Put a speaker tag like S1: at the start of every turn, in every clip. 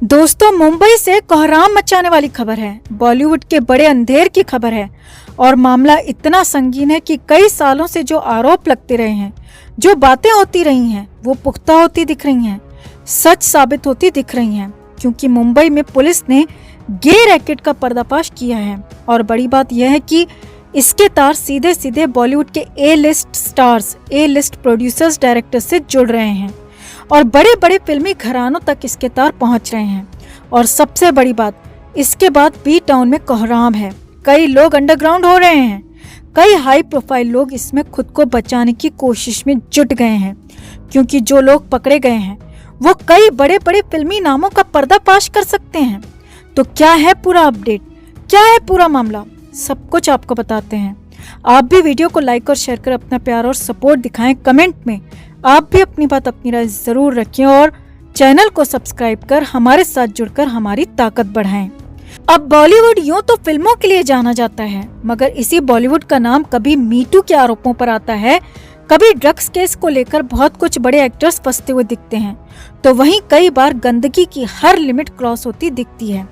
S1: दोस्तों, मुंबई से कोहराम मचाने वाली खबर है। बॉलीवुड के बड़े अंधेर की खबर है और मामला इतना संगीन है कि कई सालों से जो आरोप लगते रहे हैं, जो बातें होती रही हैं, वो पुख्ता होती दिख रही हैं, सच साबित होती दिख रही हैं। क्योंकि मुंबई में पुलिस ने गे रैकेट का पर्दाफाश किया है और बड़ी बात यह है कि इसके तार सीधे सीधे बॉलीवुड के ए लिस्ट स्टार्स, ए लिस्ट प्रोड्यूसर्स, डायरेक्टर्स से जुड़ रहे हैं और बड़े बड़े फिल्मी घरानों तक इसके तार पहुंच रहे हैं। और सबसे बड़ी बात, इसके बाद बी टाउन में कोहराम है। कई लोग अंडरग्राउंड हो रहे हैं, कई हाई प्रोफाइल लोग इसमें खुद को बचाने की कोशिश में जुट गए हैं। क्योंकि जो लोग पकड़े गए हैं वो कई बड़े बड़े फिल्मी नामों का पर्दाफाश कर सकते हैं। तो क्या है पूरा अपडेट, क्या है पूरा मामला, सब कुछ आपको बताते हैं। आप भी वीडियो को लाइक और शेयर कर अपना प्यार और सपोर्ट दिखाएं कमेंट में। आप भी अपनी बात, अपनी राय जरूर रखें और चैनल को सब्सक्राइब कर हमारे साथ जुड़कर हमारी ताकत बढ़ाएं। अब बॉलीवुड यूं तो फिल्मों के लिए जाना जाता है, मगर इसी बॉलीवुड का नाम कभी मीटू के आरोपों पर आता है, कभी ड्रग्स केस को लेकर बहुत कुछ बड़े एक्टर्स फंसते हुए दिखते हैं, तो वहीं कई बार गंदगी की हर लिमिट क्रॉस होती दिखती है।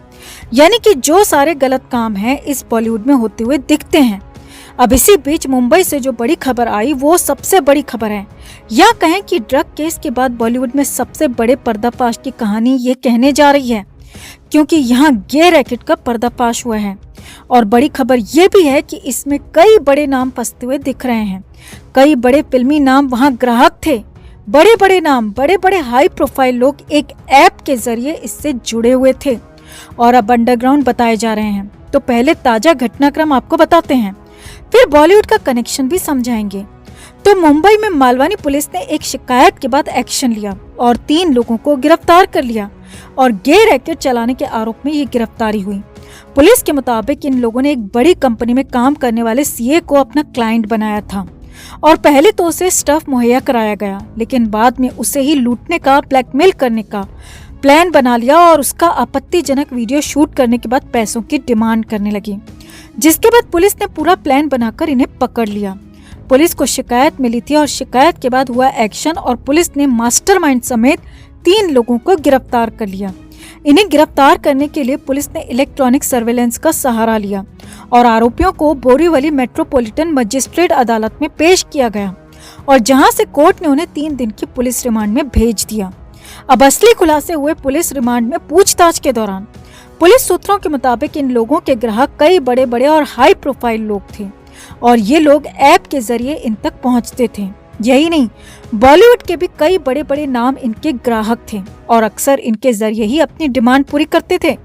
S1: यानी कि जो सारे गलत काम हैं इस बॉलीवुड में होते हुए दिखते हैं। अब इसी बीच मुंबई से जो बड़ी खबर आई वो सबसे बड़ी खबर है, या कहें कि ड्रग केस के बाद बॉलीवुड में सबसे बड़े पर्दाफाश की कहानी ये कहने जा रही है। क्योंकि यहाँ गे रैकेट का पर्दाफाश हुआ है और बड़ी खबर ये भी है कि इसमें कई बड़े नाम फंसते हुए दिख रहे हैं। कई बड़े फिल्मी नाम वहाँ ग्राहक थे, बड़े बड़े नाम, बड़े बड़े हाई प्रोफाइल लोग एक ऐप के जरिए इससे जुड़े हुए थे और अब अंडरग्राउंड बताए जा रहे हैं। तो पहले ताजा घटनाक्रम आपको बताते हैं, फिर बॉलीवुड का कनेक्शन भी समझाएंगे। तो मुंबई में मालवानी पुलिस ने एक शिकायत के बाद एक्शन लिया और 3 लोगों को गिरफ्तार कर लिया और गे रैकेट चलाने के आरोप में ये गिरफ्तारी हुई। पुलिस के मुताबिक इन लोगों ने एक बड़ी कंपनी में काम करने वाले सीए को अपना क्लाइंट बनाया था और पहले तो उसे स्टफ मुहैया कराया गया, लेकिन बाद में उसे ही लूटने का, ब्लैकमेल करने का प्लान बना लिया और उसका आपत्तिजनक वीडियो शूट करने के बाद पैसों की डिमांड करने लगी, जिसके बाद पुलिस ने पूरा प्लान बनाकर इन्हें पकड़ लिया। पुलिस को शिकायत मिली थी और शिकायत के बाद हुआ एक्शन और पुलिस ने मास्टरमाइंड समेत 3 लोगों को गिरफ्तार कर लिया। इन्हें गिरफ्तार करने के लिए पुलिस ने इलेक्ट्रॉनिक सर्वेलेंस का सहारा लिया और आरोपियों को बोरीवली मेट्रोपॉलिटन मजिस्ट्रेट अदालत में पेश किया गया और जहां से कोर्ट ने उन्हें 3 दिन की पुलिस रिमांड में भेज दिया। अब असली खुलासे हुए पुलिस रिमांड में पूछताछ के दौरान पुलिस सूत्रों के मुताबिक इन लोगों के ग्राहक कई बड़े बड़े और हाई प्रोफाइल लोग थे और ये लोग ऐप के जरिए इन तक पहुंचते थे। यही नहीं, बॉलीवुड के भी कई बड़े बड़े नाम इनके ग्राहक थे और अक्सर इनके जरिए ही अपनी डिमांड पूरी करते थे।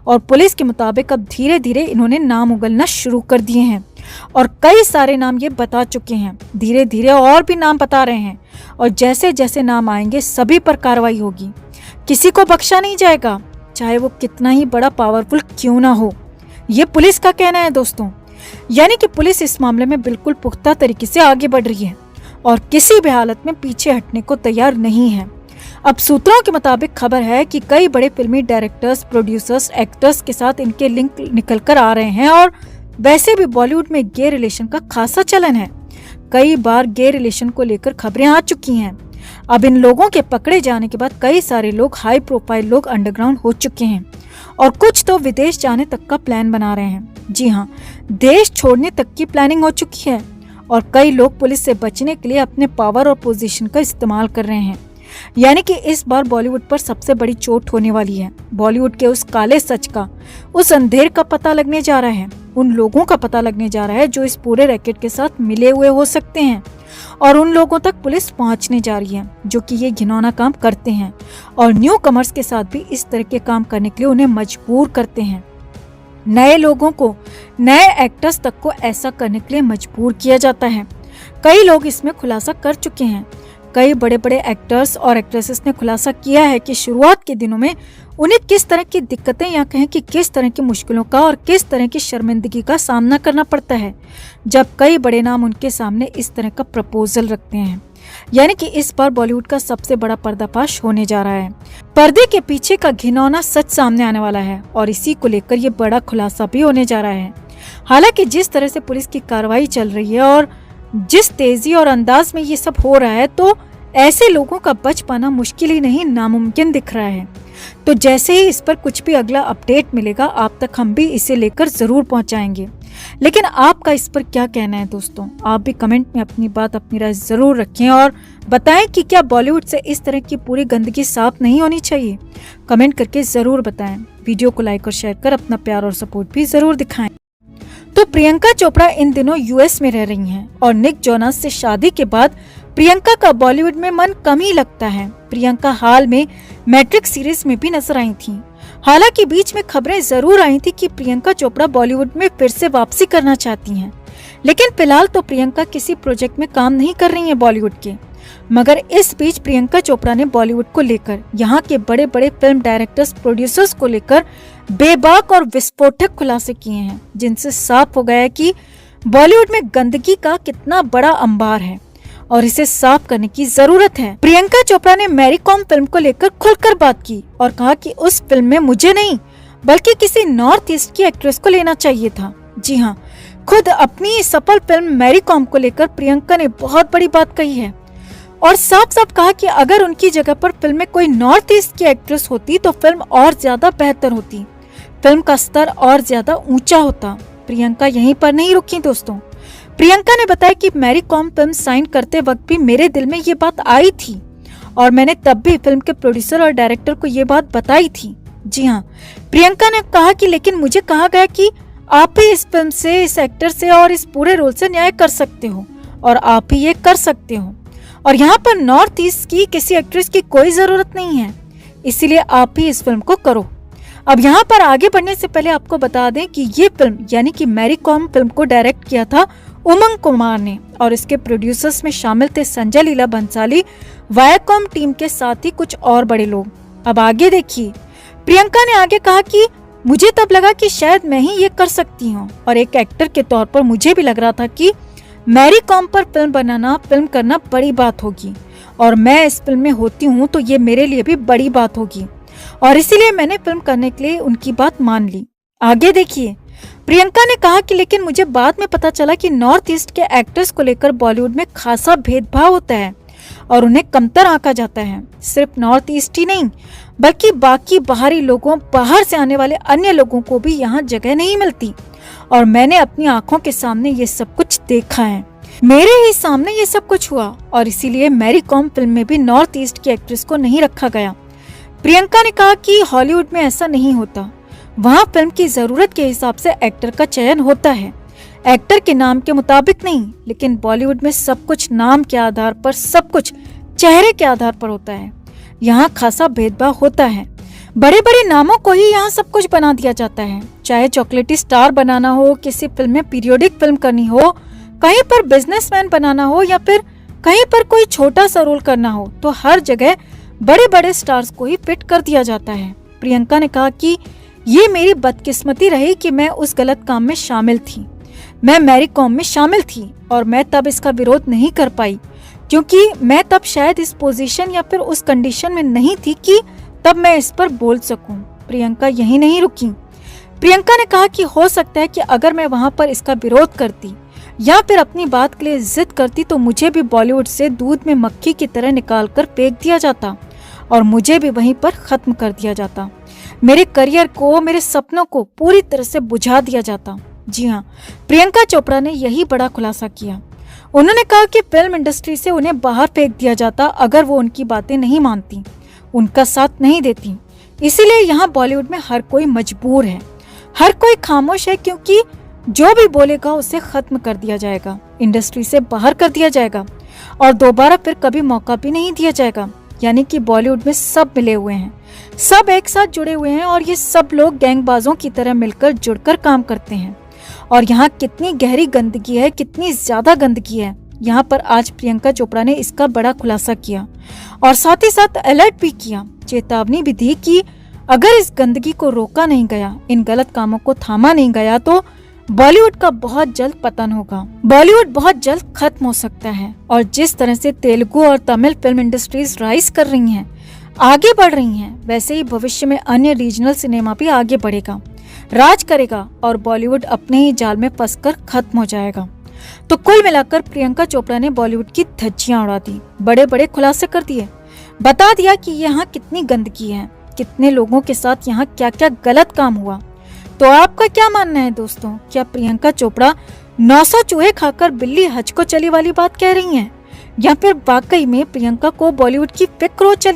S1: और पुलिस के मुताबिक अब धीरे धीरे इन्होंने नाम उगलना शुरू कर दिए हैं और कई सारे नाम ये बता चुके हैं। धीरे धीरे और भी नाम बता रहे हैं और जैसे जैसे नाम आएंगे सभी पर कार्रवाई होगी। किसी को बख्शा नहीं जाएगा, चाहे वो कितना ही बड़ा पावरफुल क्यों ना हो। ये पुलिस का कहना है दोस्तों। यानी कि पुलिस इस मामले में बिल्कुल पुख्ता तरीके से आगे बढ़ रही है और किसी भी हालत में पीछे हटने को तैयार नहीं है। अब सूत्रों के मुताबिक खबर है कि कई बड़े फिल्मी डायरेक्टर्स, प्रोड्यूसर्स, एक्टर्स के साथ इनके लिंक निकल कर आ रहे हैं और वैसे भी बॉलीवुड में गे रिलेशन का खासा चलन है। कई बार गे रिलेशन को लेकर खबरें आ चुकी हैं। अब इन लोगों के पकड़े जाने के बाद कई सारे लोग, हाई प्रोफाइल लोग अंडरग्राउंड हो चुके हैं और कुछ तो विदेश जाने तक का प्लान बना रहे हैं। जी हाँ, देश छोड़ने तक की प्लानिंग हो चुकी है और कई लोग पुलिस से बचने के लिए अपने पावर और पोजीशन का इस्तेमाल कर रहे हैं। यानी कि इस बार बॉलीवुड पर सबसे बड़ी चोट होने वाली है। बॉलीवुड के उस काले सच का, उस अंधेर का पता लगने जा रहा है। उन लोगों का पता लगने जा रहा है जो इस पूरे रैकेट के साथ मिले हुए हो सकते हैं और उन लोगों तक पुलिस पहुंचने जा रही है जो कि ये घिनौना काम करते हैं और न्यू कमर्स के साथ भी इस तरह के काम करने के लिए उन्हें मजबूर करते हैं। नए लोगों को, नए एक्टर्स तक को ऐसा करने के लिए मजबूर किया जाता है। कई लोग इसमें खुलासा कर चुके हैं। कई बड़े बड़े एक्टर्स और एक्ट्रेसेस ने खुलासा किया है कि शुरुआत के दिनों में उन्हें किस तरह की दिक्कतें, या कहें कि किस तरह की मुश्किलों का और किस तरह की शर्मिंदगी का सामना करना पड़ता है जब कई बड़े नाम उनके सामने इस तरह का प्रपोजल रखते हैं। यानी कि इस बार बॉलीवुड का सबसे बड़ा पर्दाफाश होने जा रहा है। पर्दे के पीछे का घिनौना सच सामने आने वाला है और इसी को लेकर ये बड़ा खुलासा भी होने जा रहा है। हालांकि जिस तरह से पुलिस की कार्रवाई चल रही है और जिस तेजी और अंदाज में ये सब हो रहा है, तो ऐसे लोगों का बच पाना मुश्किल ही नहीं, नामुमकिन दिख रहा है। तो जैसे ही इस पर कुछ भी अगला अपडेट मिलेगा आप तक हम भी इसे लेकर जरूर पहुंचाएंगे। लेकिन आपका इस पर क्या कहना है दोस्तों? आप भी कमेंट में अपनी बात, अपनी राय जरूर रखें और बताएं कि क्या बॉलीवुड से इस तरह की पूरी गंदगी साफ नहीं होनी चाहिए। कमेंट करके जरूर बताएं। वीडियो को लाइक और शेयर कर अपना प्यार और सपोर्ट भी जरूर दिखाएं। तो प्रियंका चोपड़ा इन दिनों यूएस में रह रही हैं और निक जोनास से शादी के बाद प्रियंका का बॉलीवुड में मन कम ही लगता है। प्रियंका हाल में मैट्रिक्स सीरीज में भी नजर आई थी। हालांकि बीच में खबरें जरूर आई थी कि प्रियंका चोपड़ा बॉलीवुड में फिर से वापसी करना चाहती हैं। लेकिन फिलहाल तो प्रियंका किसी प्रोजेक्ट में काम नहीं कर रही है बॉलीवुड के। मगर इस बीच प्रियंका चोपड़ा ने बॉलीवुड को लेकर, यहाँ के बड़े बड़े फिल्म डायरेक्टर्स, प्रोड्यूसर्स को लेकर बेबाक और विस्फोटक खुलासे किए हैं, जिनसे साफ हो गया है कि बॉलीवुड में गंदगी का कितना बड़ा अंबार है और इसे साफ करने की जरूरत है। प्रियंका चोपड़ा ने मैरी कॉम फिल्म को लेकर खुलकर बात की और कहा कि उस फिल्म में मुझे नहीं बल्कि किसी नॉर्थ ईस्ट की एक्ट्रेस को लेना चाहिए था। जी हाँ, खुद अपनी सफल फिल्म मैरी कॉम को लेकर प्रियंका ने बहुत बड़ी बात कही है और साफ साफ कहा कि अगर उनकी जगह पर फिल्म में कोई नॉर्थ ईस्ट की एक्ट्रेस होती तो फिल्म और ज्यादा बेहतर होती, फिल्म का स्तर और ज्यादा ऊंचा होता। प्रियंका यहीं पर नहीं रुकी दोस्तों। प्रियंका ने बताया कि मैरी कॉम फिल्म साइन करते वक्त भी मेरे दिल में ये बात आई थी और मैंने तब भी फिल्म के प्रोड्यूसर और डायरेक्टर को ये बात बताई थी। जी हाँ, प्रियंका ने कहा कि लेकिन मुझे कहा गया कि आप ही इस फिल्म से, इस एक्टर से और इस पूरे रोल से न्याय कर सकते हो और आप ही ये कर सकते हो और यहाँ पर नॉर्थ ईस्ट की किसी एक्ट्रेस की कोई जरूरत नहीं है, इसीलिए आप ही इस फिल्म को करो। अब यहाँ पर आगे बढ़ने से पहले आपको बता दें कि ये फिल्म यानी कि मैरी कॉम फिल्म को डायरेक्ट किया था उमंग कुमार ने और इसके प्रोड्यूसर्स में शामिल थे संजय लीला भंसाली, वायाकॉम टीम के साथ ही कुछ और बड़े लोग। अब आगे देखिए, प्रियंका ने आगे कहा कि मुझे तब लगा कि शायद मैं ही ये कर सकती हूँ और एक एक्टर के तौर पर मुझे भी लग रहा था कि मैरी कॉम पर फिल्म करना बड़ी बात होगी और मैं इस फिल्म में होती हूँ तो ये मेरे लिए भी बड़ी बात होगी और इसीलिए मैंने फिल्म करने के लिए उनकी बात मान ली। आगे देखिए, प्रियंका ने कहा कि लेकिन मुझे बाद में पता चला कि नॉर्थ ईस्ट के एक्टर्स को लेकर बॉलीवुड में खासा भेदभाव होता है और उन्हें कमतर आंका जाता है। सिर्फ नॉर्थ ईस्ट ही नहीं बल्कि बाकी बाहरी लोगों, बाहर से आने वाले अन्य लोगों को भी यहाँ जगह नहीं मिलती और मैंने अपनी आंखों के सामने ये सब कुछ देखा है। मेरे ही सामने ये सब कुछ हुआ और इसीलिए मैरी कॉम फिल्म में भी नॉर्थ ईस्ट की एक्ट्रेस को नहीं रखा गया। प्रियंका ने कहा कि हॉलीवुड में ऐसा नहीं होता, वहाँ फिल्म की जरूरत के हिसाब से एक्टर का चयन होता है, एक्टर के नाम के मुताबिक नहीं। लेकिन बॉलीवुड में सब कुछ नाम के आधार पर, सब कुछ चेहरे के आधार पर होता है। यहाँ खासा भेदभाव होता है, बड़े बड़े नामों को ही यहाँ सब कुछ बना दिया जाता है, चाहे चॉकलेटी स्टार बनाना हो, किसी फिल्म में पीरियोडिक फिल्म करनी हो, कहीं पर बिजनेसमैन बनाना हो या फिर कहीं पर कोई छोटा सा रोल करना हो, तो हर जगह बड़े बड़े स्टार्स को ही फिट कर दिया जाता है। प्रियंका ने कहा कि ये मेरी बदकिस्मती रही कि मैं उस गलत काम में शामिल थी। मैं मैरी कॉम में शामिल थी और मैं तब इसका विरोध नहीं कर पाई क्योंकि मैं तब शायद इस पोजीशन या फिर उस कंडीशन में नहीं थी कि तब मैं इस पर बोल सकूं। प्रियंका यही नहीं रुकी। प्रियंका ने कहा कि हो सकता है कि अगर मैं वहां पर इसका विरोध करती या फिर अपनी बात के लिए जिद करती तो मुझे भी बॉलीवुड से दूध में मक्खी की तरह निकाल कर फेंक दिया जाता और मुझे भी वहीं पर खत्म कर दिया जाता, मेरे करियर को, मेरे सपनों को पूरी तरह से बुझा दिया जाता। जी हाँ, प्रियंका चोपड़ा ने यही बड़ा खुलासा किया। उन्होंने कहा कि फिल्म इंडस्ट्री से उन्हें बाहर फेंक दिया जाता अगर वो उनकी बातें नहीं मानती, उनका साथ नहीं देती। इसीलिए यहाँ बॉलीवुड में हर कोई मजबूर है, हर कोई खामोश है क्योंकि जो भी बोलेगा उसे खत्म कर दिया जाएगा, इंडस्ट्री से बाहर कर दिया जाएगा और दोबारा फिर कभी मौका भी नहीं दिया जाएगा। यानी कि बॉलीवुड में सब मिले हुए हैं, सब एक साथ जुड़े हुए हैं और ये सब लोग गैंगबाजों की तरह मिलकर जुड़कर काम करते हैं। और यहाँ कितनी गहरी गंदगी है, कितनी ज्यादा गंदगी है, यहाँ पर आज प्रियंका चोपड़ा ने इसका बड़ा खुलासा किया और साथ ही साथ अलर्ट भी किया, चेतावनी भी दी कि अगर इस गंदगी को रोका नहीं गया, इन गलत कामों को थामा नहीं गया तो बॉलीवुड का बहुत जल्द पतन होगा, बॉलीवुड बहुत जल्द खत्म हो सकता है। और जिस तरह से तेलुगु और तमिल फिल्म इंडस्ट्रीज राइज कर रही हैं, आगे बढ़ रही हैं, वैसे ही भविष्य में अन्य रीजनल सिनेमा भी आगे बढ़ेगा, राज करेगा और बॉलीवुड अपने ही जाल में फंसकर खत्म हो जाएगा। तो कुल मिलाकर प्रियंका चोपड़ा ने बॉलीवुड की धज्जियां उड़ा दी, बड़े बड़े खुलासे कर दिए, बता दिया कि यहाँ कितनी गंदगी है, कितने लोगों के साथ यहाँ क्या क्या गलत काम हुआ। तो आपका क्या मानना है दोस्तों, क्या प्रियंका चोपड़ा 900 चूहे खाकर बिल्ली हज को चली वाली बात कह रही हैं, या फिर वाकई में प्रियंका को बॉलीवुड की फिक्र हो चली?